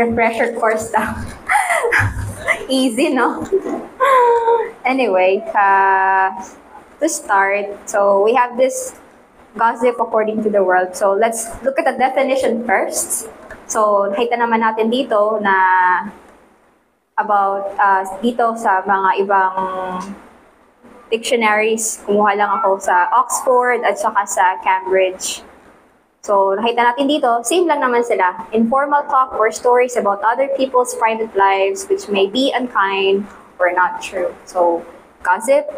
refresher course lang. Easy, no? Anyway, to start, so we have this gossip according to the world. So let's look at the definition first. So nakita naman natin dito na about dito sa mga ibang dictionaries. Kumuha lang ako sa Oxford at saka sa Cambridge. So nakita natin dito, same lang naman sila. Informal talk or stories about other people's private lives which may be unkind or not true. So gossip,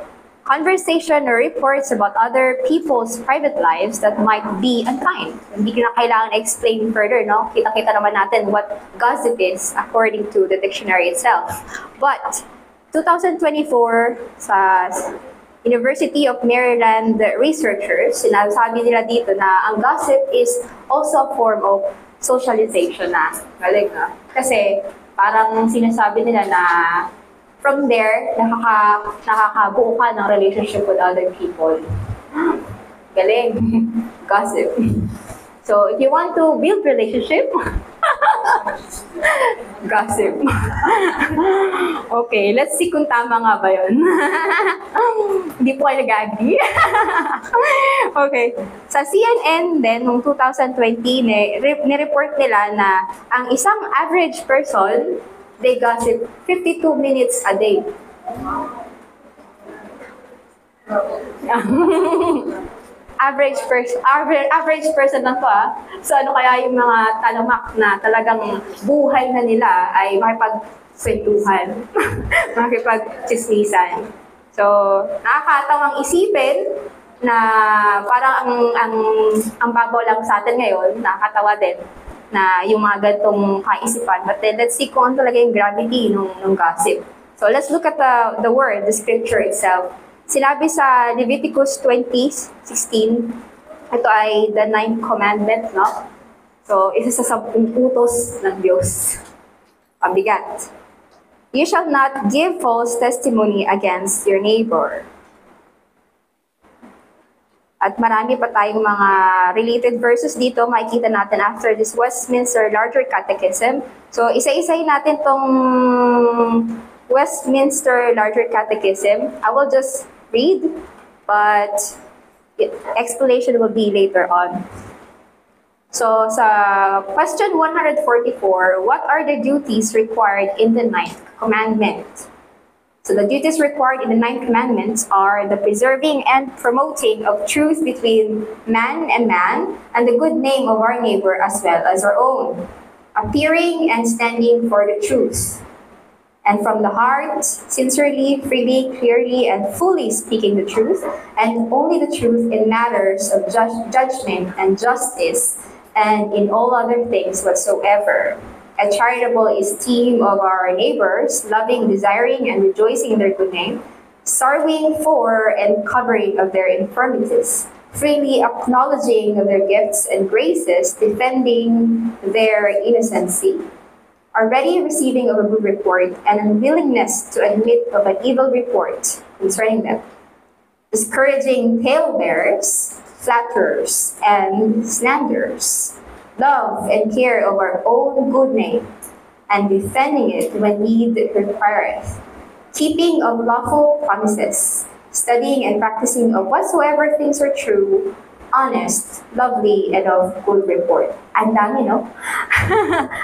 conversation or reports about other people's private lives that might be unkind. Hindi ko na kailangan explain further, no? Kita-kita naman natin what gossip is according to the dictionary itself. But 2024 sa University of Maryland researchers, sinasabi nila dito na ang gossip is also a form of socialization na. Galing na. Kasi parang sinasabi nila na from there, nakakabuo ka ng relationship with other people. Galing. Gossip. So, if you want to build relationship, gossip. Okay, let's see kung tama nga ba yun. Hindi po kayo nag-agree. Okay. Sa CNN din, noong 2020, nireport nila na ang isang average person, they gossip 52 minutes a day. Average person lang to So ano kaya yung mga talamak na talagang buhay na nila ay makipagkwentuhan, makipagchismisan. So nakakatawang isipin na parang ang babaw lang sa atin ngayon, nakakatawa din na yung mga ganitong kaisipan. But then, let's see kung ano talaga yung gravity ng gossip. So, let's look at the word, the scripture itself. Sinabi sa Leviticus 20:16, ito ay the 9th commandment, no? So, isa sa 10 utos ng Diyos. Pabigat. You shall not give false testimony against your neighbor. At marami pa tayong mga related verses dito, makikita natin after this Westminster Larger Catechism. So, isa-isayin natin tong Westminster Larger Catechism. I will just read, but explanation will be later on. So, sa question 144, what are the duties required in the 9th commandment? So the duties required in the 9 commandments are the preserving and promoting of truth between man, and the good name of our neighbor as well as our own, appearing and standing for the truth, and from the heart, sincerely, freely, clearly, and fully speaking the truth, and only the truth in matters of judgment and justice, and in all other things whatsoever. A charitable esteem of our neighbors, loving, desiring, and rejoicing in their good name, sorrowing for and covering of their infirmities, freely acknowledging of their gifts and graces, defending their innocency, are ready receiving of a good report, and unwillingness to admit of an evil report concerning them, discouraging talebearers, flatterers, and slanderers, love and care of our own good name, and defending it when need requireth, keeping of lawful promises, studying and practicing of whatsoever things are true, honest, lovely, and of good report. Ang dami, no?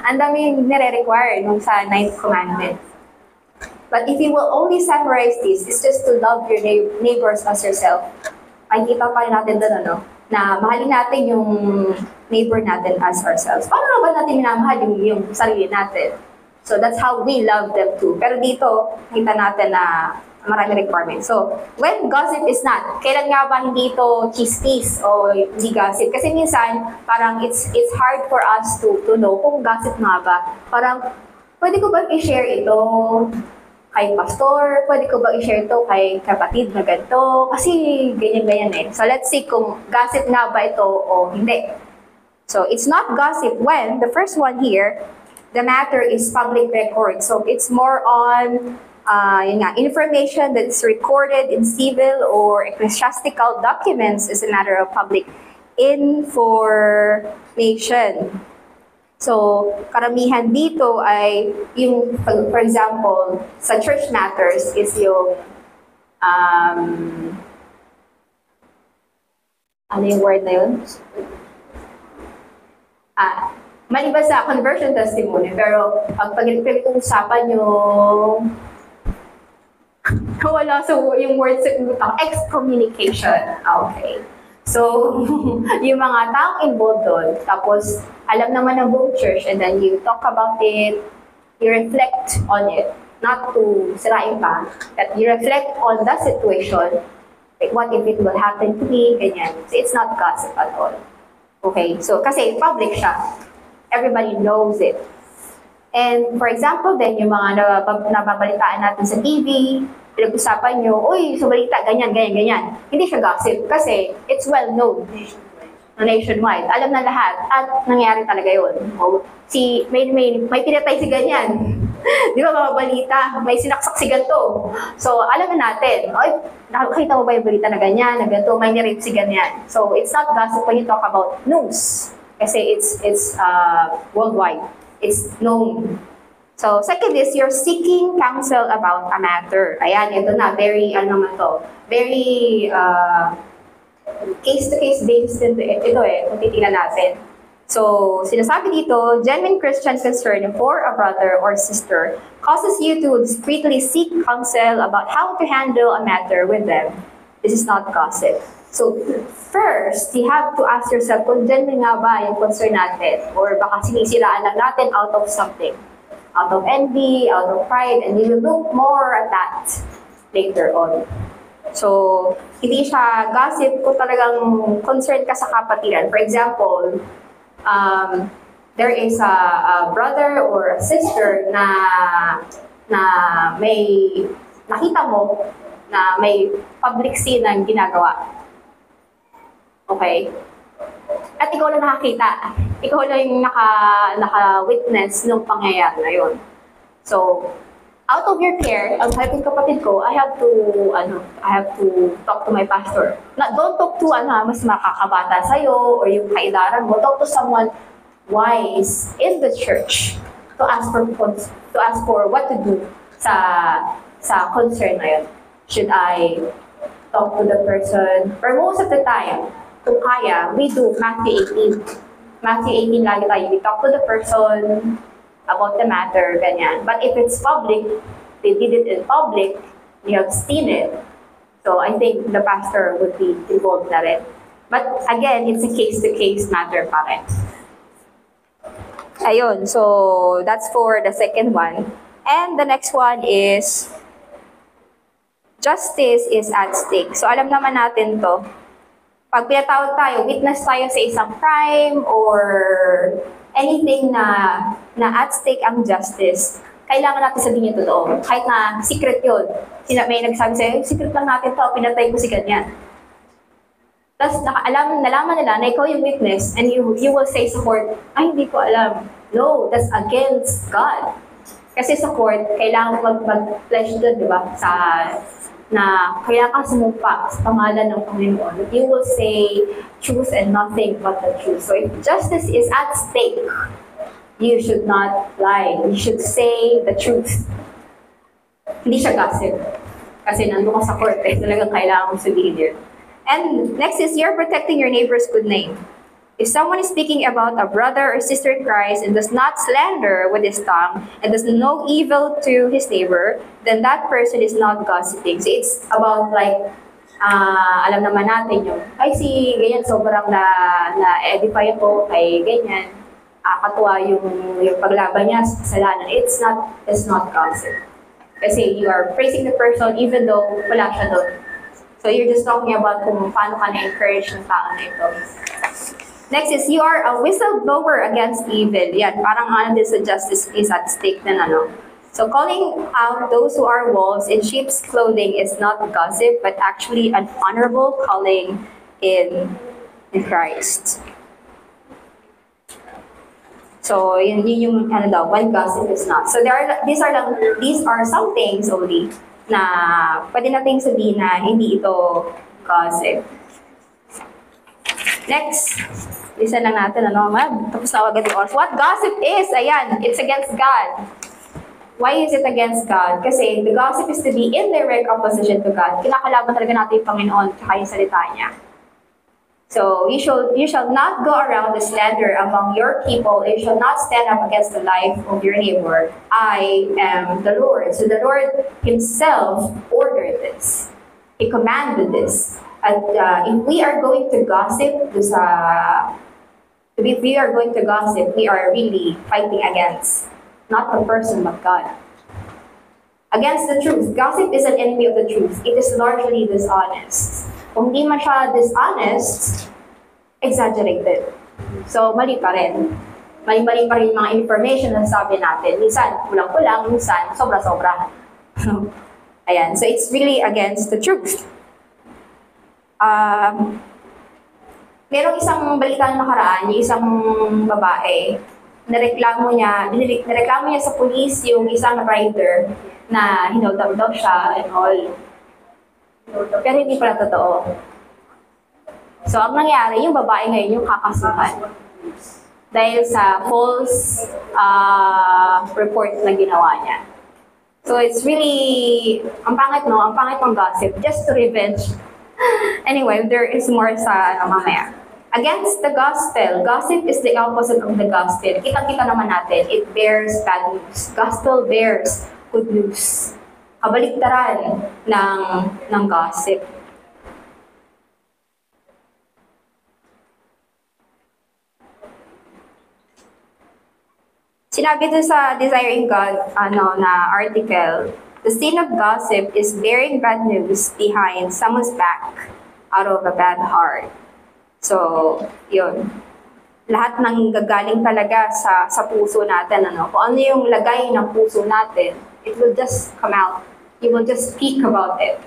Ang dami nire-require nung sa 9th commandment. But if you will only summarize this, it's just to love your neighbors as yourself. Makikita pa rin natin doon, ano? Na mahalin natin yung neighbor natin as ourselves. Paano ba natin minamahal yung sarili natin? So that's how we love them too. Pero dito, kita natin na maraming requirements. So, when gossip is not, kailan nga ba hindi ito chismis o hindi gossip? Kasi minsan, parang it's hard for us to know kung gossip nga ba. Parang, pwede ko ba i-share ito kay pastor? Pwede ko ba i-share ito kay kapatid na ganito? Kasi ganyan-ganyan eh. So, let's see kung gossip nga ba ito o hindi. So, it's not gossip when, the first one here, the matter is public record. So, it's more on information that's recorded in civil or ecclesiastical documents is a matter of public information. So, karamihan dito ay yung, for example, sa church matters is yung, ano yung word na yun? Maliban sa conversion testimony, pero pag pag-usapan yung wala so yung word sa utang, excommunication. Okay. So, yung mga taong involved doon, tapos alam naman ng buong church, and then you talk about it, you reflect on it, not to sirain pa, that you reflect on the situation, like what if it will happen to me, ganyan. So, it's not gossip at all. Okay, so kasi public siya. Everybody knows it. And for example, then yung mga nababalitaan natin sa TV, pinag-usapan nyo, uy, sa balita, ganyan, ganyan, ganyan. Hindi siya gossip kasi it's well known. Nationwide. Alam na lahat. At nangyari talaga yun. O, may pinatay si ganyan. Di ba mga balita? May sinaksak si ganito. So, alam na natin. Oy, nakakita mo ba yung balita na ganyan, na ganito, may nirape si ganyan. So, it's not gossip when you talk about news. Kasi it's worldwide. It's known. So, second is, you're seeking counsel about a matter. Ayan, ito na, very, ano naman to, very case-to-case based ito kung titingnan natin. So, sinasabi dito, genuine Christian concern for a brother or sister causes you to discreetly seek counsel about how to handle a matter with them. This is not gossip. So, first, you have to ask yourself kung genuine nga ba yung concern natin, or baka sinisiraan lang natin out of something. Out of envy, out of pride, and you will look more at that later on. So, hindi siya gossip kung talagang concerned ka sa kapatiran. For example, there is a brother or a sister na may nakita mo na may public sin ang ginagawa. Okay? At ikaw lang nakakita. Ikaw lang yung naka-witness ng pangyayari na yun. So, out of your care, ang sabi ng kapatid ko, I have to talk to my pastor. Don't talk to mas makakabata sa'yo or yung kaidaran mo. Talk to someone wise in the church to ask for what to do sa concern na yun. Should I talk to the person? Or most of the time, kung kaya, we do Matthew 18. Matthew 18 lagi tayo. We talk to the person about the matter, ganyan. But if it's public, they did it in public, you have seen it. So I think the pastor would be involved na rin. But again, it's a case-to-case matter pa rin. Ayun, so that's for the second one. And the next one is, justice is at stake. So alam naman natin to. Pag pinatawag tayo, witness tayo sa isang crime or anything na at stake ang justice, kailangan natin sabihin yung totoo. Kahit na secret yun. May nagsabi sa'yo, secret lang natin to, pinatay ko si ganyan. Tapos nalaman nila na ikaw yung witness and you will say sa court, ay, hindi ko alam. No, that's against God. Kasi sa court, kailangan mag-pledge doon, di ba? Na kaya ka sumumpa sa pangalan ng Panginoon, you will say truth and nothing but the truth. So if justice is at stake, you should not lie. You should say the truth. Hindi siya gossip. Kasi nandun ka sa court, talagang kailangan mong sabihin yun. And next is, you're protecting your neighbor's good name. If someone is speaking about a brother or sister in Christ and does not slander with his tongue and does no evil to his neighbor, then that person is not gossiping. So it's about like, alam naman natin yung, ay si ganyan sobrang na-edify ako kay ganyan. Katuwa yung paglaban niya sa kasalanan. It's not gossip. Kasi you are praising the person even though wala siya doon. So you're just talking about kung paano ka na-encourage ng tao na ito. Next is, you are a whistleblower against evil. Yan, parang this justice is at stake na So calling out those who are wolves in sheep's clothing is not gossip, but actually an honorable calling in Christ. So yun yung when gossip is not. So these are some things only na pwede nating sabihin na hindi ito gossip. Next, listen lang natin, ano, tapos na agad yung oras. What gossip is? Ayan, it's against God. Why is it against God? Kasi the gossip is to be in direct opposition to God. Kinakalaban talaga natin yung Panginoon at yung salita niya. So, you shall not go around the slander among your people. You shall not stand up against the life of your neighbor. I am the Lord. So the Lord Himself ordered this. He commanded this. And if we are going to gossip, if we are going to gossip, we are really fighting against not the person but God. Against the truth. Gossip is an enemy of the truth. It is largely dishonest. Kung di man siya dishonest, exaggerated. So, mali pa rin. Mali-mali pa rin yung mga information na sabi natin. Minsan, kulang-kulang, minsan, sobra-sobra. Ayan. So, it's really against the truth. Merong isang balita nakaraan, yung isang babae, nareklamo niya sa police yung isang rider na hinold up daw siya and all. Pero hindi pala totoo. So, ang nangyari, yung babae ngayon yung kakasuhan. Dahil sa false report na ginawa niya. So, it's really, ang pangit no, ang pangit ng gossip, just to revenge. Anyway, there is more sa mamaya. Against the gospel, gossip is the opposite of the gospel. Kita-kita naman natin, it bears bad news. Gospel bears good news. Kabaliktaran ng gossip. Sinabi doon sa Desiring God na article, the sin of gossip is bearing bad news behind someone's back out of a bad heart. So, yun. Lahat ng gagaling talaga sa puso natin. Kung ano yung lagay ng puso natin, it will just come out. You will just speak about it.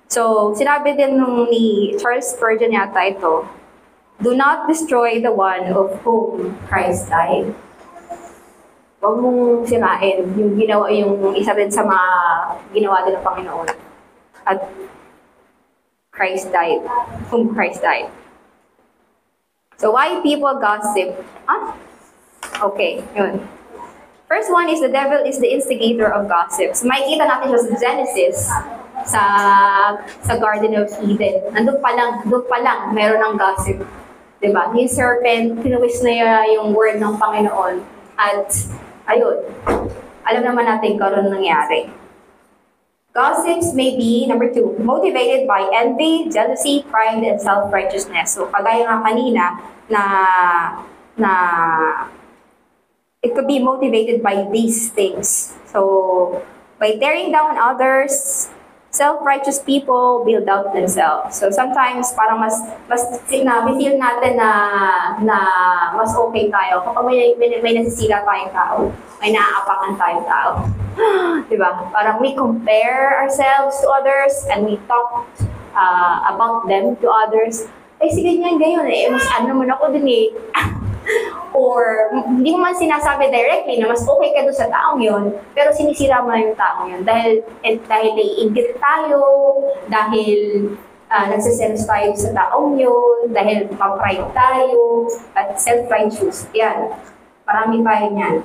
So, sinabi din ni Charles Spurgeon yata ito, do not destroy the one of whom Christ died. Huwag mong sirain yung isa din sa mga ginawa din ng Panginoon. At Christ died, whom Christ died. So, why people gossip? Okay, yun. First one is the devil is the instigator of gossip. So, makikita natin siya sa Genesis, sa Garden of Eden. Doon pa lang, meron ng gossip. Diba? Yung serpent, tinuwis na yung word ng Panginoon. At, ayun, alam naman natin kung ano nangyari. Gossips may be, number 2, motivated by envy, jealousy, pride, and self-righteousness. So, kagaya nga kanina, na it could be motivated by these things. So, by tearing down others, self-righteous people build out themselves. So, sometimes, parang mas feel natin na mas okay tayo. Kapag may nasisira tayong tao, may naaapakan tayong tao. Diba? Parang we compare ourselves to others and we talk about them to others. Eh, sige ganyan eh. Mas ano naman ako dun eh. Or, hindi mo man sinasabi directly na mas okay ka doon sa taong yun, pero sinisira mo na yung taong yun. Dahil naiingit tayo, dahil nagsisense tayo sa taong yun, dahil ma-pride tayo, at self-righteous. Yan. Marami tayo niyan.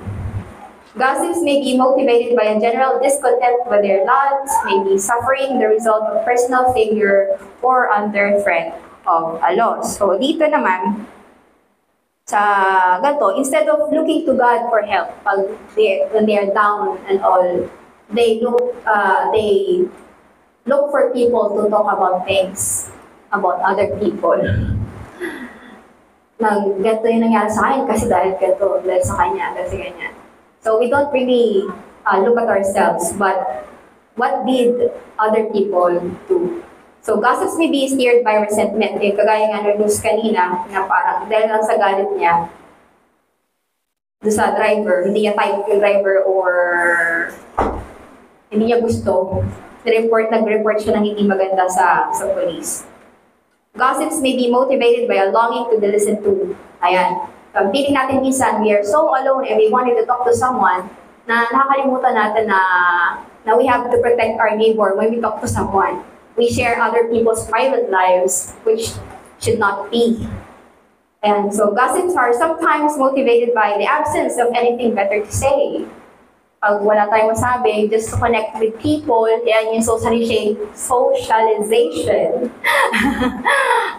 Gossips may be motivated by a general discontent with their lot, may be suffering the result of personal failure or under threat of a loss. So, dito naman, sa ganito, instead of looking to God for help, when they are down and all, they look for people to talk about things, about other people. Ganito yung nangyari sa akin kasi dahil ganito, dahil sa kanya, dahil sa ganyan. So we don't really look at ourselves, but what did other people do? So, gossips may be steered by resentment. Eh, kagaya nga ng news kanina, na parang dahil lang sa galit niya, doon sa driver, hindi niya type yung driver or hindi niya gusto, nag-report siya ng hindi maganda sa police. Gossips may be motivated by a longing to be listened to. Ayan. Feeling natin minsan, we are so alone and we wanted to talk to someone na nakakalimutan natin na we have to protect our neighbor when we talk to someone. We share other people's private lives, which should not be. And so gossips are sometimes motivated by the absence of anything better to say. Pag wala tayong masabi, just to connect with people, yan yung socialization.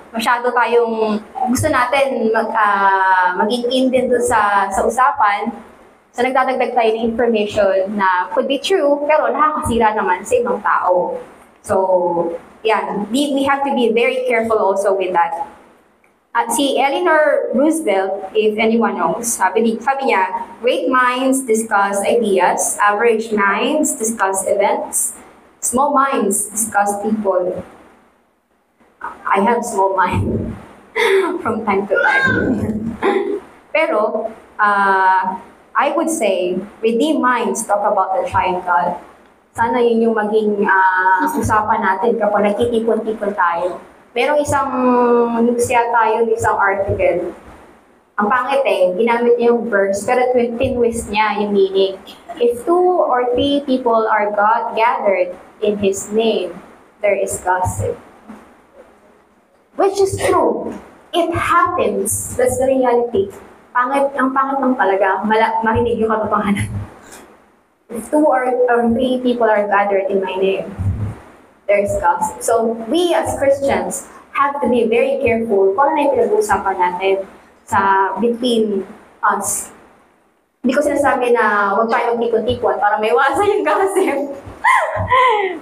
Masyado tayong gusto natin maging in din doon sa usapan. So nagdadagdag tayo ng information na could be true, pero nakakasira naman sa ibang tao. So, yan, we have to be very careful also with that. At si Eleanor Roosevelt, if anyone knows, sabi niya, great minds discuss ideas, average minds discuss events, small minds discuss people. I have small mind from time to time. Pero, I would say, redeemed minds talk about the triune God. Sana yun yung maging usapan natin kapag nagtitipon-tipon tayo. Merong isang nusya tayo, isang article. Ang pangit ginamit niya yung verse, pero tinwist niya yung meaning. If 2 or 3 people are gathered in His name, there is gossip. Which is true. It happens. That's the reality. Ang pangit lang talaga, marinig yung katotohanan. If 2 or 3 people are gathered in my name, there's gossip. So, we as Christians have to be very careful kung ano yung pinag-uusapan natin between us. Hindi ko sinasabi na huwag tayo magtikon-tikon para may iwasan yung gossip.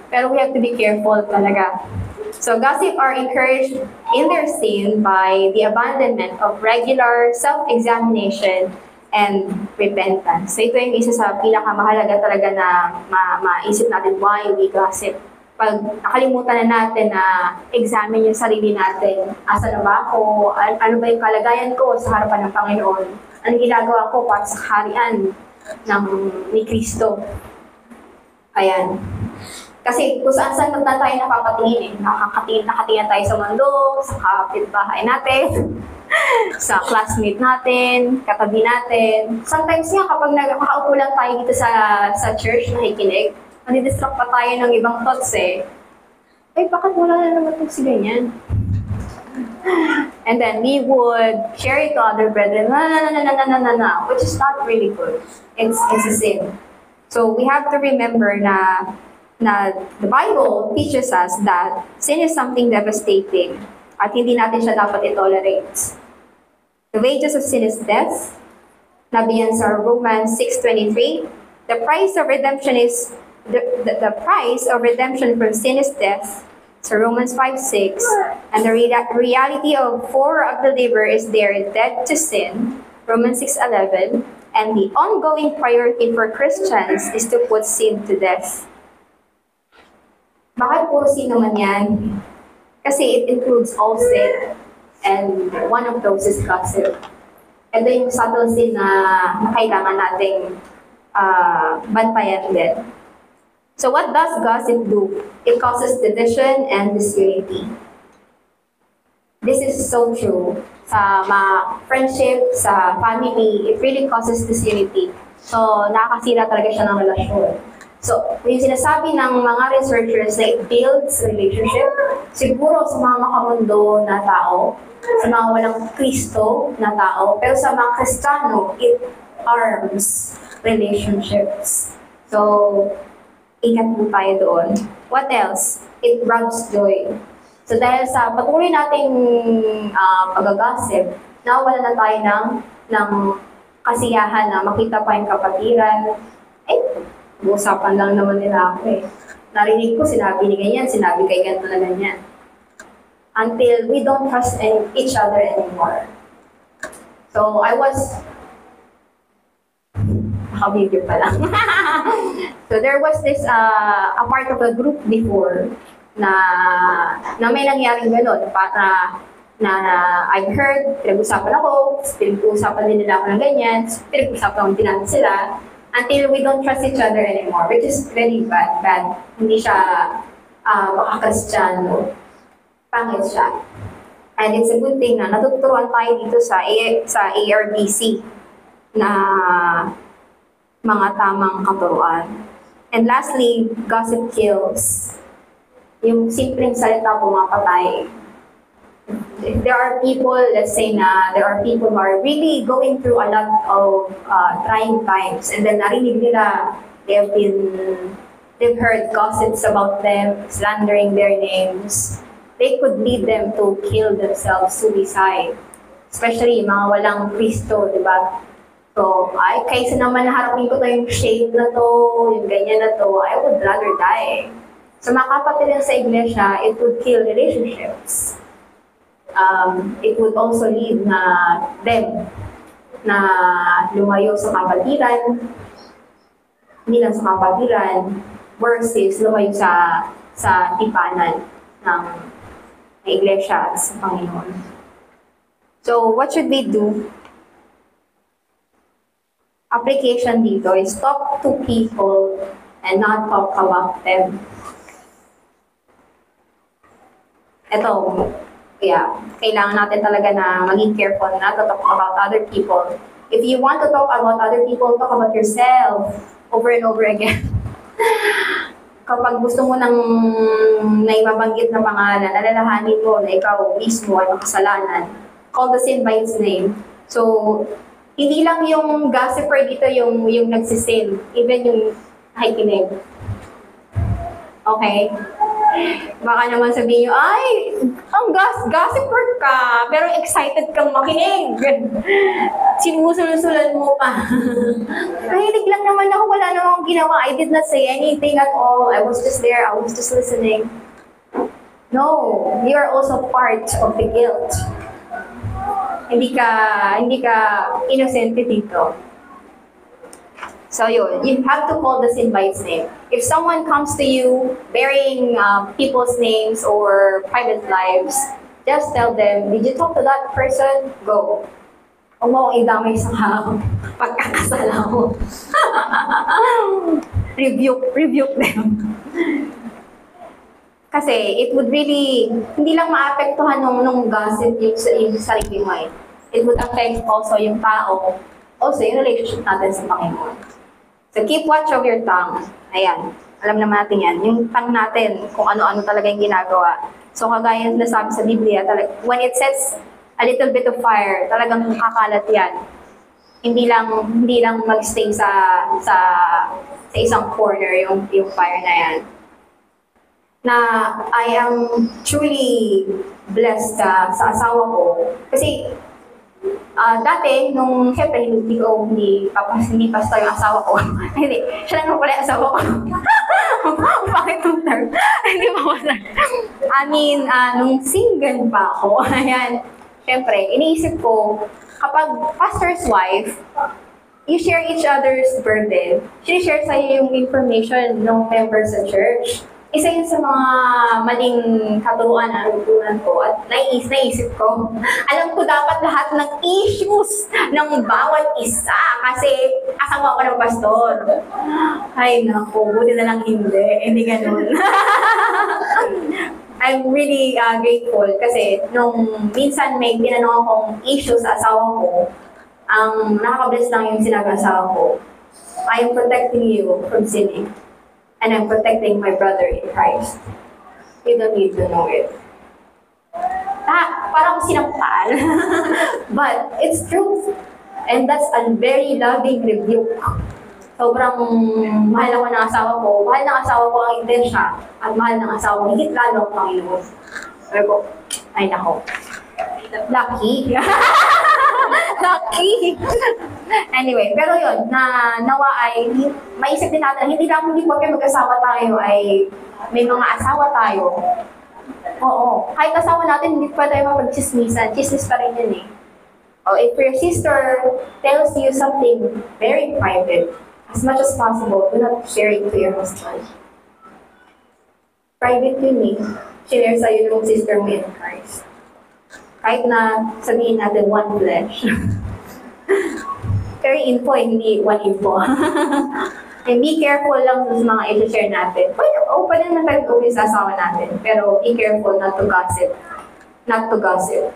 Pero we have to be careful talaga. So, gossip are encouraged in their sin by the abandonment of regular self-examination and repentance. So, ito yung isa sa pinakamahalaga talaga na maisip natin why we gossip. Pag nakalimutan na natin na examine yung sarili natin, asa na ba ako, ano ba yung kalagayan ko sa harapan ng Panginoon, anong ginagawa ko para sa kaharian ni Kristo. Ayan. Kasi kung saan na tayo napapatingin nakatingin tayo sa mundo, sa kapitbahay natin, sa classmate natin, katabi natin. Sometimes nga kapag nakakaupo lang tayo dito sa church, nakikinig, nadidistract pa tayo ng ibang thoughts Ay, bakit wala na naman itong si ganyan? And then we would share it to other brethren, which is not really good. It's a sin. So we have to remember na the Bible teaches us that sin is something devastating at hindi natin siya dapat i-tolerate. The wages of sin is death. Nabiyan sa Romans 6:23. The price of redemption is the price of redemption from sin is death. So Romans 5:6, and the reality for a believer is they are dead to sin. Romans 6:11, and the ongoing priority for Christians is to put sin to death. Bakit puro sin naman yan? Kasi it includes all sin, and one of those is gossip. Ito yung subtle sin na kailangan nating bantayan din. So what does gossip do? It causes division and disunity. This is so true. Sa friendship, sa family, it really causes disunity. So nakakasira talaga siya ng relasyon. So yung sinasabi ng mga researchers na it builds relationship, siguro sa mga makamundo na tao, sa mga walang Kristo na tao, pero sa mga Kristiyano, it harms relationships. So, ingat po tayo doon. What else? It robs joy. So dahil sa patuloy nating pag-gossip, nawala na tayo ng kasiyahan na makita pa yung kapatiran. Usapan lang naman nila ako Narinig ko, sinabi ni ganyan, sinabi kay ganito na ganyan. Until we don't trust each other anymore. So I was nakabigyo pa lang. So there was this, a part of a group before na may nangyaring gano'n. Na I've heard, pinag-usapan ako, pinag-usapan din nila ako ng ganyan, pinag-usapan din natin sila, until we don't trust each other anymore, which is very bad. Hindi siya maka-Kristiyano. Pangit siya. And it's a good thing na natuturuan tayo dito sa ARBC na mga tamang katuruan. And lastly, gossip kills. Yung simpleng salita pumapatay. if there are people, let's say na there are people who are really going through a lot of trying times, and then narinig nila, they've heard gossips about them, slandering their names, they could lead them to kill themselves, suicide. Especially yung mga walang Kristo, di ba? So, kaysa naman naharapin ko to yung shame na to, yung ganyan na to, I would rather die. So, mga kapatid lang sa iglesia, it would kill relationships. It would also lead na them na lumayo sa kapatiran, hindi lang sa kapatiran, worse is lumayo sa tipanan ng iglesia sa Panginoon. So, what should we do? Application dito is talk to people and not talk about them. Ito, kailangan natin talaga na maging careful not to talk about other people. If you want to talk about other people, talk about yourself over and over again. Kapag gusto mo nang naimabanggit na pangalan, alalahanin mo na ikaw mismo ay makasalanan. Call the sin by its name. So, hindi lang yung gossiper dito yung nagsisin. Even yung nakikinig. Okay? Baka naman sabihin nyo, ay, ang gossiper ka, pero excited kang makinig. Sinusulsulan mo pa. Nahilig lang naman ako, wala namang ginawa. I did not say anything at all. I was just there, I was just listening. No, you are also part of the guilt. Hindi ka innocent dito. So yun, you have to call the sin by its name. If someone comes to you bearing people's names or private lives, just tell them, did you talk to that person? Go. Huwag mo akong idamay sa pagkakasala mo. Rebuke them. Kasi it would really, hindi lang maapektuhan nung gossip yung sarili mo eh. It would affect also yung tao, also yung relationship natin sa Panginoon. So keep watch of your tongue. Ayan, alam naman natin yan. Yung tongue natin, kung ano-ano talaga yung ginagawa. So kagaya na sabi sa Biblia, when it sets a little bit of fire, talagang kakalat yan. Hindi lang magstay sa isang corner yung fire na yan. Na I am truly blessed sa asawa ko. Kasi dati, nung siyempre hindi pastor yung asawa ko. Hindi, siya lang pala yung asawa ko. Bakit yung term? Hindi ba wala? I mean, nung single pa ako, ayan, siyempre, iniisip ko, kapag pastor's wife, you share each other's burden. She-share sa'yo yung information ng members sa church. Isa yun sa mga maling katuruan na natutunan ko at naisip ko. Alam ko dapat lahat ng issues ng bawat isa kasi asawa ko ng pastor. Ay naku, buti na lang hindi ganun. I'm really grateful kasi nung minsan may tinanong akong issue sa asawa ko, ang nakaka-bless lang yung sinabi asawa ko, I am protecting you from sinning. And I'm protecting my brother in Christ. You don't need to know it. Parang sinampal. But it's truth. And that's a very loving rebuke. Sobrang mahal ako ng asawa ko. Mahal ng asawa ko ang intensya. At mahal ng asawa ko, higit lalo ang Panginoon. Sabi ko, ay nako. Lucky. Lucky! Anyway, pero yun, nawa ay, maisip din natin, hindi porke mag-asawa tayo ay may mga asawa tayo. Oo, kahit asawa natin, hindi pa tayo mapag-chismisan. Chismis pa rin yun eh. Oh, if your sister tells you something very private, as much as possible, do not share it to your husband. Private yun eh. Share sa'yo ng sister mo in Christ. Kahit na sabihin natin one flesh. Pero info, hindi one info. And be careful lang sa mga i-share natin. Pwede naman tayo gawin sa asawa natin. Pero be careful not to gossip. Not to gossip.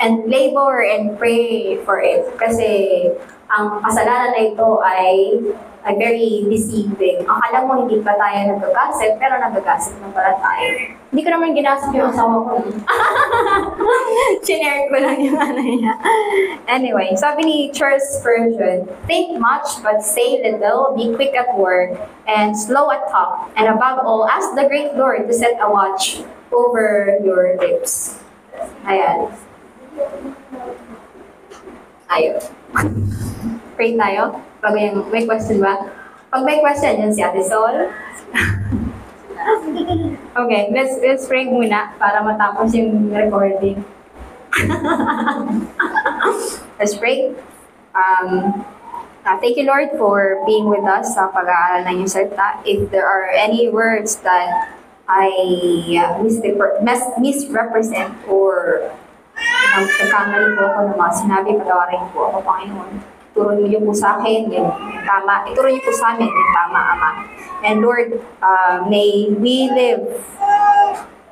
And labor and pray for it. Kasi ang kasalanan na ito ay very deceiving. Akala mo hindi pa tayo nag-gossip, pero nag-gossip na pala tayo. Hindi ko naman ginasip yung asawa ko. Sinare ko lang yung ano niya. Anyway, sabi ni Charles Spurgeon, think much but say little, be quick at work, and slow at talk, and above all, ask the great Lord to set a watch over your lips. Ayan. Ayun. Pray tayo. Pag may question ba? Pag may question, yun si Ate Sol. Okay, let's pray muna para matapos yung recording. Let's pray. Thank you, Lord, for being with us sa pag-aaral ng iyong salita. If there are any words that I misrepresent or nagkamali po ako ng mga sinabi, patawarin po ako, Panginoon. Turo niyo po sa akin yung tama. Ituro niyo po sa amin yung tama, Ama. And Lord, may we live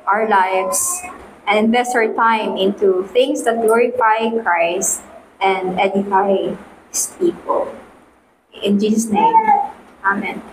our lives and invest our time into things that glorify Christ and edify His people. In Jesus' name, Amen.